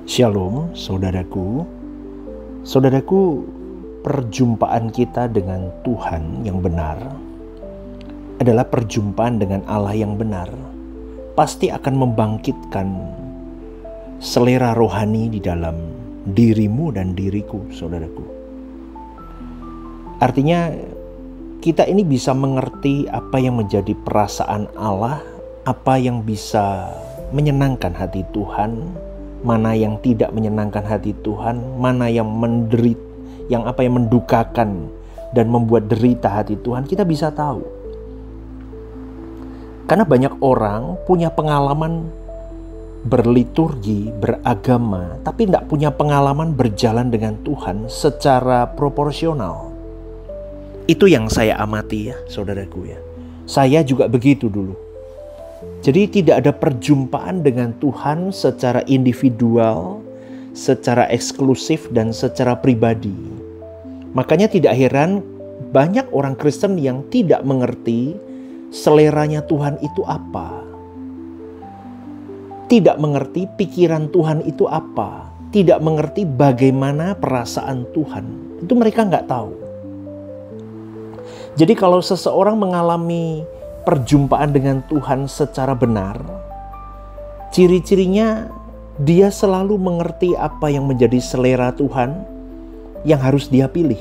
Shalom, saudaraku. Saudaraku, perjumpaan kita dengan Tuhan yang benar adalah perjumpaan dengan Allah yang benar. Pasti akan membangkitkan selera rohani di dalam dirimu dan diriku, saudaraku. Artinya, kita ini bisa mengerti apa yang menjadi perasaan Allah, apa yang bisa menyenangkan hati Tuhan, mana yang tidak menyenangkan hati Tuhan, mana yang yang mendukakan dan membuat derita hati Tuhan, kita bisa tahu. Karena banyak orang punya pengalaman berliturgi, beragama, tapi tidak punya pengalaman berjalan dengan Tuhan secara proporsional. Itu yang saya amati ya, saudaraku ya. Saya juga begitu dulu. Jadi tidak ada perjumpaan dengan Tuhan secara individual, secara eksklusif dan secara pribadi. Makanya tidak heran banyak orang Kristen yang tidak mengerti seleranya Tuhan itu apa. Tidak mengerti pikiran Tuhan itu apa. Tidak mengerti bagaimana perasaan Tuhan. Itu mereka nggak tahu. Jadi kalau seseorang mengalami perjumpaan dengan Tuhan secara benar, ciri-cirinya dia selalu mengerti apa yang menjadi selera Tuhan yang harus dia pilih.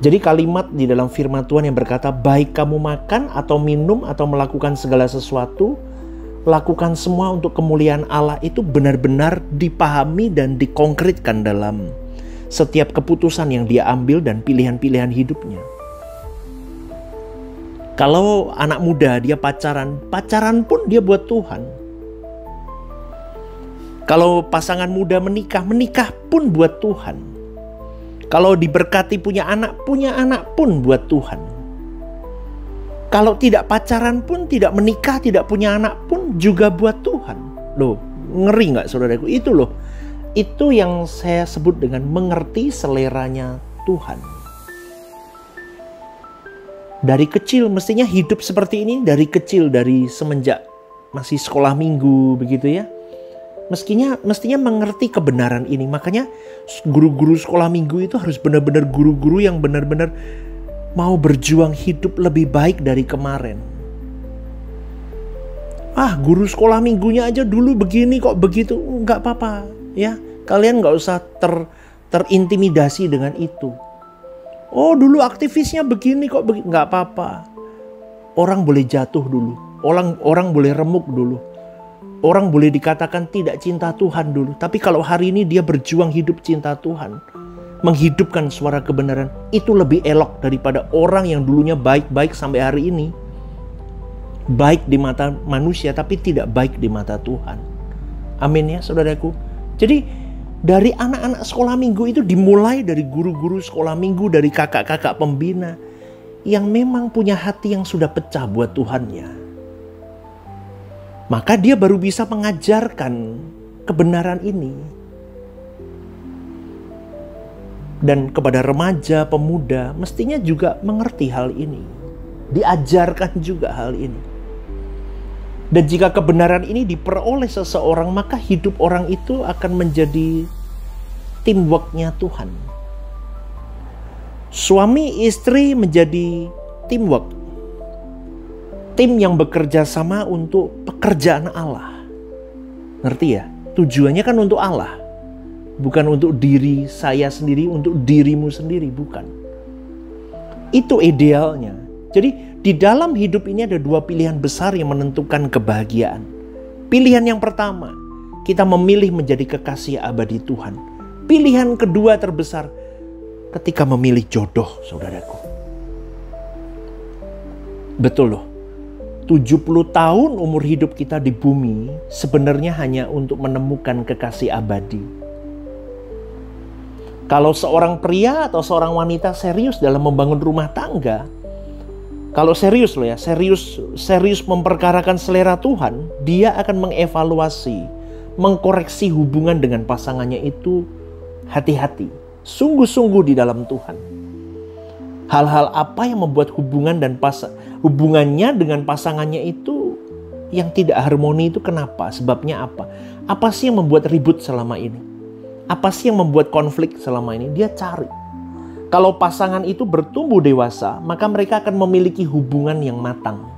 Jadi kalimat di dalam firman Tuhan yang berkata, baik kamu makan atau minum atau melakukan segala sesuatu, lakukan semua untuk kemuliaan Allah, itu benar-benar dipahami dan dikonkretkan dalam setiap keputusan yang dia ambil dan pilihan-pilihan hidupnya. Kalau anak muda dia pacaran pun dia buat Tuhan. Kalau pasangan muda menikah pun buat Tuhan. Kalau diberkati punya anak pun buat Tuhan. Kalau tidak pacaran pun, tidak menikah, tidak punya anak pun juga buat Tuhan. Loh, ngeri gak saudaraku? Itu loh, itu yang saya sebut dengan mengerti seleranya Tuhan. Dari kecil mestinya hidup seperti ini, dari kecil, dari semenjak masih sekolah minggu begitu ya. Mestinya mengerti kebenaran ini. Makanya guru-guru sekolah minggu itu harus benar-benar guru-guru yang benar-benar mau berjuang hidup lebih baik dari kemarin. Guru sekolah minggunya aja dulu begini kok begitu. Enggak apa-apa ya. Kalian nggak usah terintimidasi dengan itu. Oh dulu aktivisnya begini kok begini. Nggak apa-apa. Orang boleh jatuh dulu. Orang boleh remuk dulu. Orang boleh dikatakan tidak cinta Tuhan dulu. Tapi kalau hari ini dia berjuang hidup cinta Tuhan, menghidupkan suara kebenaran, itu lebih elok daripada orang yang dulunya baik-baik sampai hari ini. Baik di mata manusia tapi tidak baik di mata Tuhan. Amin ya saudaraku. Jadi dari anak-anak sekolah minggu itu dimulai dari guru-guru sekolah minggu, dari kakak-kakak pembina yang memang punya hati yang sudah pecah buat Tuhannya. Maka dia baru bisa mengajarkan kebenaran ini. Dan kepada remaja, pemuda, mestinya juga mengerti hal ini. Diajarkan juga hal ini. Dan jika kebenaran ini diperoleh seseorang, maka hidup orang itu akan menjadi teamwork-nya Tuhan. Suami istri menjadi teamwork. Tim yang bekerja sama untuk pekerjaan Allah. Ngerti ya? Tujuannya kan untuk Allah. Bukan untuk diri saya sendiri, untuk dirimu sendiri, bukan. Itu idealnya. Jadi di dalam hidup ini ada dua pilihan besar yang menentukan kebahagiaan. Pilihan yang pertama, kita memilih menjadi kekasih abadi Tuhan. Pilihan kedua terbesar, ketika memilih jodoh, saudaraku. Betul loh, 70 tahun umur hidup kita di bumi sebenarnya hanya untuk menemukan kekasih abadi. Kalau seorang pria atau seorang wanita serius dalam membangun rumah tangga, kalau serius loh ya, serius memperkarakan selera Tuhan, dia akan mengevaluasi, mengkoreksi hubungan dengan pasangannya itu hati-hati, sungguh-sungguh di dalam Tuhan. Hal-hal apa yang membuat hubungannya dengan pasangannya itu yang tidak harmoni itu kenapa? Sebabnya apa? Apa sih yang membuat ribut selama ini? Apa sih yang membuat konflik selama ini? Dia cari. Kalau pasangan itu bertumbuh dewasa, maka mereka akan memiliki hubungan yang matang.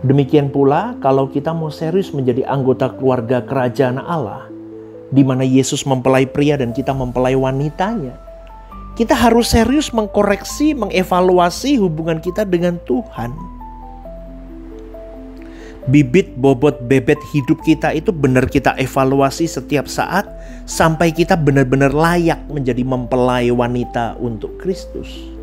Demikian pula kalau kita mau serius menjadi anggota keluarga kerajaan Allah, di mana Yesus mempelai pria dan kita mempelai wanitanya, kita harus serius mengkoreksi, mengevaluasi hubungan kita dengan Tuhan. Bibit, bobot, bebet hidup kita itu benar kita evaluasi setiap saat sampai kita benar-benar layak menjadi mempelai wanita untuk Kristus.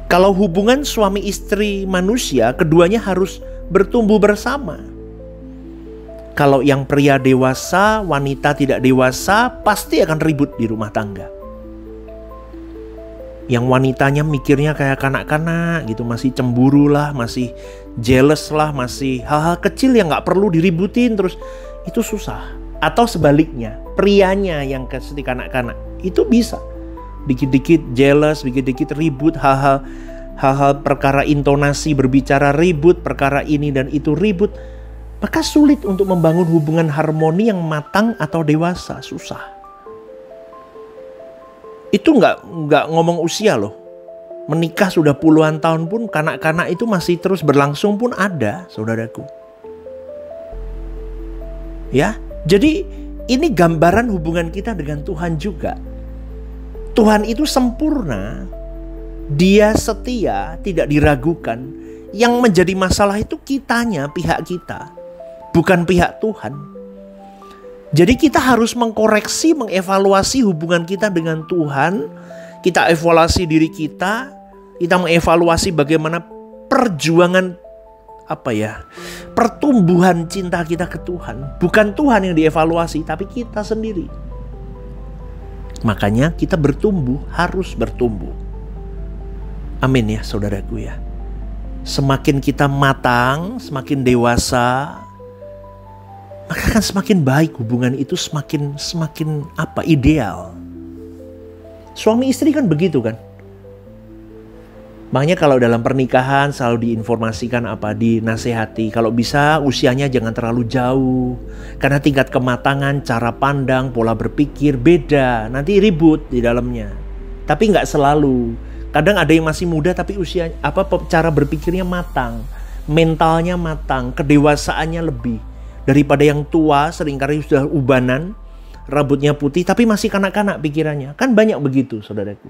Kalau hubungan suami istri manusia, keduanya harus bertumbuh bersama. Kalau yang pria dewasa, wanita tidak dewasa, pasti akan ribut di rumah tangga. Yang wanitanya mikirnya kayak kanak-kanak gitu, masih cemburu lah, masih jealous lah, masih hal-hal kecil yang gak perlu diributin terus, itu susah. Atau sebaliknya, prianya yang seperti kanak-kanak, itu bisa dikit-dikit jealous, dikit-dikit ribut, hal-hal perkara intonasi berbicara ribut, perkara ini dan itu ribut. Maka sulit untuk membangun hubungan harmoni yang matang atau dewasa, susah. Itu nggak ngomong usia loh. Menikah sudah puluhan tahun pun kanak-kanak itu masih terus berlangsung pun ada, saudaraku. Ya, jadi ini gambaran hubungan kita dengan Tuhan juga. Tuhan itu sempurna, Dia setia, tidak diragukan. Yang menjadi masalah itu kitanya, pihak kita, bukan pihak Tuhan. Jadi kita harus mengkoreksi, mengevaluasi hubungan kita dengan Tuhan. Kita evaluasi diri kita mengevaluasi bagaimana perjuangan pertumbuhan cinta kita ke Tuhan. Bukan Tuhan yang dievaluasi, tapi kita sendiri. Makanya kita bertumbuh, harus bertumbuh. Amin ya saudaraku ya. Semakin kita matang, semakin dewasa, maka akan semakin baik hubungan itu, semakin ideal. Suami istri kan begitu kan. Makanya kalau dalam pernikahan selalu diinformasikan dinasehati. Kalau bisa usianya jangan terlalu jauh. Karena tingkat kematangan, cara pandang, pola berpikir beda. Nanti ribut di dalamnya. Tapi nggak selalu. Kadang ada yang masih muda tapi cara berpikirnya matang. Mentalnya matang, kedewasaannya lebih. Daripada yang tua seringkali sudah ubanan, rambutnya putih tapi masih kanak-kanak pikirannya. Kan banyak begitu saudaraku.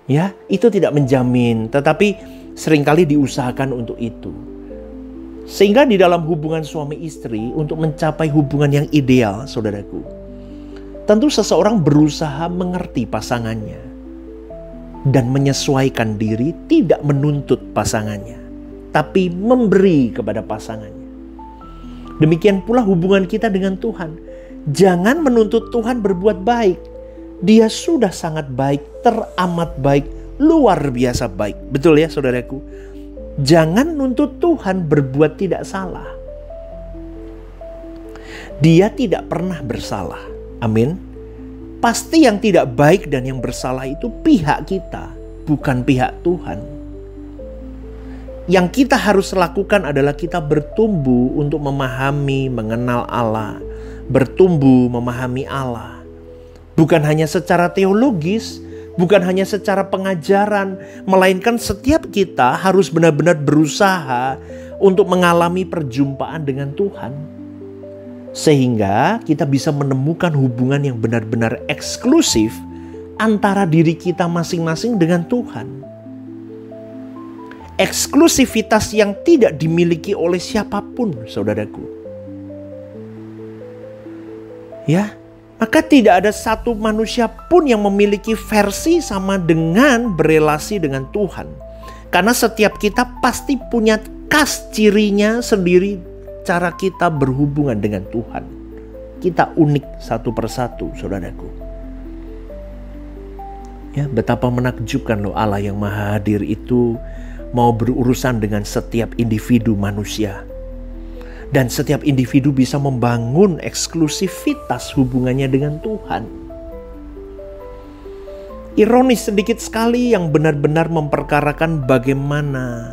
Ya, itu tidak menjamin, tetapi seringkali diusahakan untuk itu. Sehingga di dalam hubungan suami istri untuk mencapai hubungan yang ideal saudaraku, tentu seseorang berusaha mengerti pasangannya dan menyesuaikan diri, tidak menuntut pasangannya, tapi memberi kepada pasangannya. Demikian pula hubungan kita dengan Tuhan. Jangan menuntut Tuhan berbuat baik. Dia sudah sangat baik, teramat baik, luar biasa baik. Betul ya saudaraku? Jangan nuntut Tuhan berbuat tidak salah. Dia tidak pernah bersalah. Amin. Pasti yang tidak baik dan yang bersalah itu pihak kita, bukan pihak Tuhan. Yang kita harus lakukan adalah kita bertumbuh untuk memahami, mengenal Allah. Bertumbuh memahami Allah. Bukan hanya secara teologis, bukan hanya secara pengajaran, melainkan setiap kita harus benar-benar berusaha untuk mengalami perjumpaan dengan Tuhan. Sehingga kita bisa menemukan hubungan yang benar-benar eksklusif antara diri kita masing-masing dengan Tuhan. Eksklusivitas yang tidak dimiliki oleh siapapun, saudaraku. Ya, maka tidak ada satu manusia pun yang memiliki versi sama dengan berelasi dengan Tuhan. Karena setiap kita pasti punya khas cirinya sendiri, cara kita berhubungan dengan Tuhan. Kita unik satu persatu, saudaraku. Ya, betapa menakjubkan loh Allah yang Maha Hadir itu mau berurusan dengan setiap individu manusia. Dan setiap individu bisa membangun eksklusivitas hubungannya dengan Tuhan. Ironis sedikit sekali yang benar-benar memperkarakan bagaimana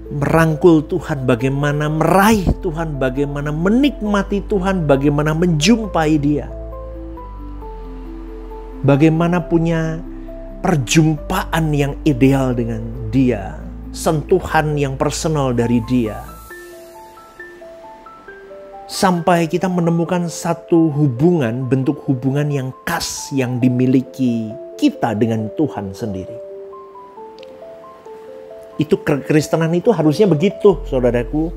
merangkul Tuhan, bagaimana meraih Tuhan, bagaimana menikmati Tuhan, bagaimana menjumpai Dia, bagaimana punya perjumpaan yang ideal dengan Dia, sentuhan yang personal dari Dia, sampai kita menemukan satu hubungan, bentuk hubungan yang khas yang dimiliki kita dengan Tuhan sendiri. Itu kekristenan itu harusnya begitu, saudaraku.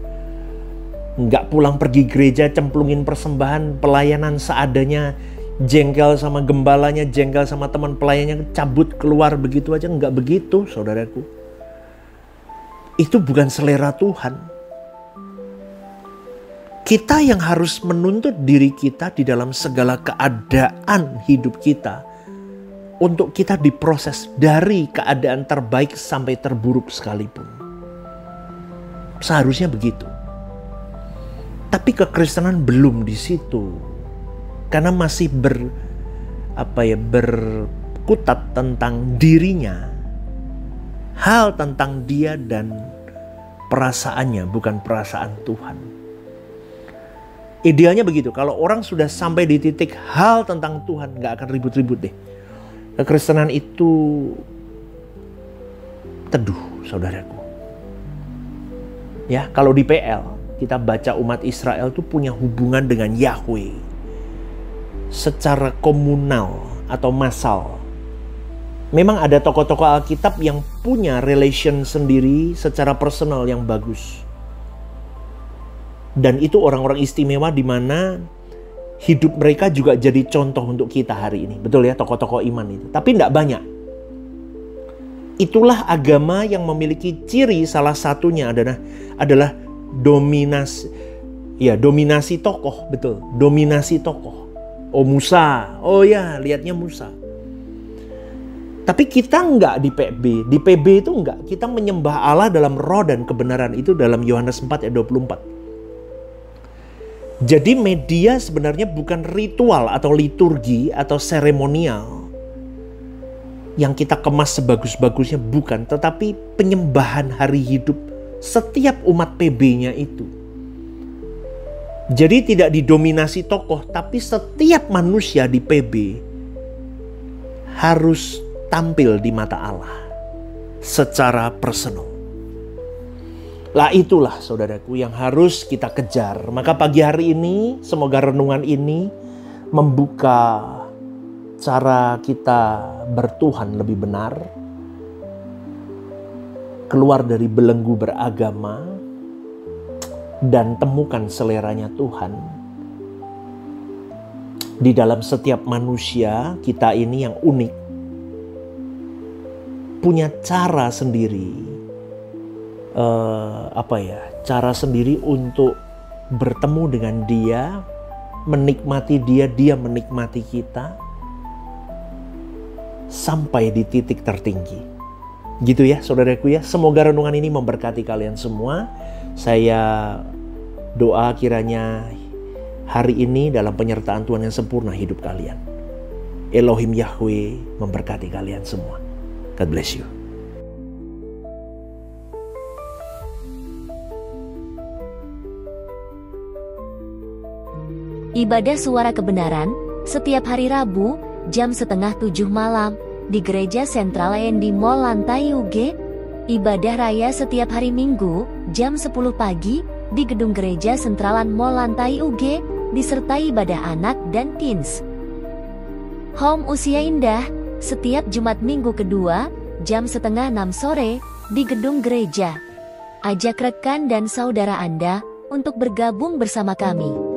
Nggak pulang pergi gereja, cemplungin persembahan, pelayanan seadanya, jengkel sama gembalanya, jengkel sama teman pelayannya, cabut keluar begitu aja. Nggak begitu, saudaraku. Itu bukan selera Tuhan. Kita yang harus menuntut diri kita di dalam segala keadaan hidup kita, untuk kita diproses dari keadaan terbaik sampai terburuk sekalipun. Seharusnya begitu. Tapi kekristenan belum di situ. Karena masih berkutat tentang dirinya. Hal tentang dia dan perasaannya, bukan perasaan Tuhan. Idealnya begitu. Kalau orang sudah sampai di titik hal tentang Tuhan, gak akan ribut-ribut deh. Kekristenan itu teduh, saudaraku. Ya, kalau di PL kita baca umat Israel itu punya hubungan dengan Yahweh secara komunal atau massal. Memang ada tokoh-tokoh Alkitab yang punya relation sendiri secara personal yang bagus. Dan itu orang-orang istimewa di mana hidup mereka juga jadi contoh untuk kita hari ini. Betul ya, tokoh-tokoh iman itu. Tapi tidak banyak. Itulah agama yang memiliki ciri salah satunya adalah dominasi. Ya, dominasi tokoh, betul. Dominasi tokoh. Oh, Musa. Oh ya, lihatnya Musa. Tapi kita enggak di PB. Di PB itu enggak. Kita menyembah Allah dalam roh dan kebenaran. Itu dalam Yohanes 4 ayat 24. Jadi media sebenarnya bukan ritual atau liturgi atau seremonial yang kita kemas sebagus-bagusnya, bukan. Tetapi penyembahan hari hidup setiap umat PB-nya itu. Jadi tidak didominasi tokoh, tapi setiap manusia di PB harus tampil di mata Allah secara personal. Lah itulah saudaraku yang harus kita kejar. Maka pagi hari ini semoga renungan ini membuka cara kita bertuhan lebih benar. Keluar dari belenggu beragama dan temukan seleranya Tuhan. Di dalam setiap manusia kita ini yang unik, punya cara sendiri. Cara sendiri untuk bertemu dengan Dia, menikmati Dia, Dia menikmati kita sampai di titik tertinggi. Gitu ya saudaraku ya. Semoga renungan ini memberkati kalian semua. Saya doa kiranya hari ini dalam penyertaan Tuhan yang sempurna hidup kalian. Elohim Yahweh memberkati kalian semua. God bless you. Ibadah Suara Kebenaran, setiap hari Rabu, jam 6:30 malam, di Gereja Sentral AND Mall Lantai UG. Ibadah Raya setiap hari Minggu, jam 10 pagi, di Gedung Gereja Sentralan Mall Lantai UG, disertai ibadah anak dan teens. Home Usia Indah, setiap Jumat Minggu kedua, jam 5:30 sore, di Gedung Gereja. Ajak rekan dan saudara Anda untuk bergabung bersama kami.